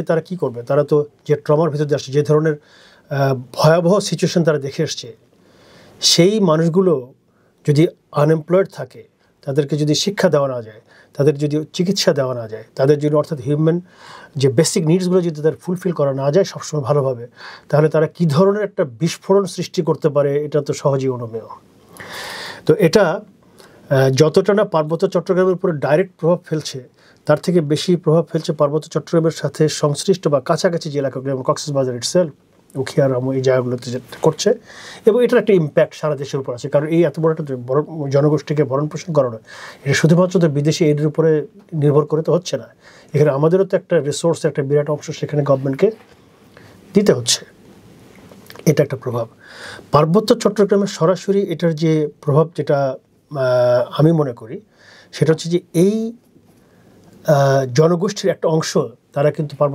তারা কি করবে? তারা তো যে ট্রমার ভিতর দিয়ে আসছে, যে ধরনের ভয়াবহ সিচুয়েশন তারা দেখে এসছে, সেই মানুষগুলো যদি আনএমপ্লয়েড থাকে, তাদেরকে যদি শিক্ষা দেওয়া না যায়, তাদের যদি চিকিৎসা দেওয়া না যায়, তাদের যদি অর্থাৎ হিউম্যান যে বেসিক নিডসগুলো যদি তাদের ফুলফিল করা না যায় সবসময় ভালোভাবে, তাহলে তারা কী ধরনের একটা বিস্ফোরণ সৃষ্টি করতে পারে এটা তো সহজেই অনুমেয়। তো এটা যতটা না পার্বত্য চট্টগ্রামের উপরে ডাইরেক্ট প্রভাব ফেলছে, তার থেকে বেশি প্রভাব ফেলছে পার্বত্য চট্টগ্রামের সাথে সংশ্লিষ্ট বা কাছাকাছি যে এলাকাগুলো, যেমন কক্সবাজার ইটসেলফ, উখিয়ার এই জায়গাগুলোতে যেটা করছে, এবং এটার একটা ইম্প্যাক্ট সারা দেশের উপর আছে। কারণ এই এত বড় একটা জনগোষ্ঠীকে ভরণ পোষণ করানো, এটা শুধুমাত্র তো বিদেশি এইডের উপরে নির্ভর করে তো হচ্ছে না, এখানে আমাদেরও তো একটা রিসোর্স, একটা বিরাট অংশ সেখানে গভর্নমেন্টকে দিতে হচ্ছে। এটা একটা প্রভাব। পার্বত্য চট্টগ্রামের সরাসরি এটার যে প্রভাব, যেটা আমি মনে করি, সেটা হচ্ছে যে এই জনগোষ্ঠীর একটা অংশ তারা কিন্তু পার্বত্য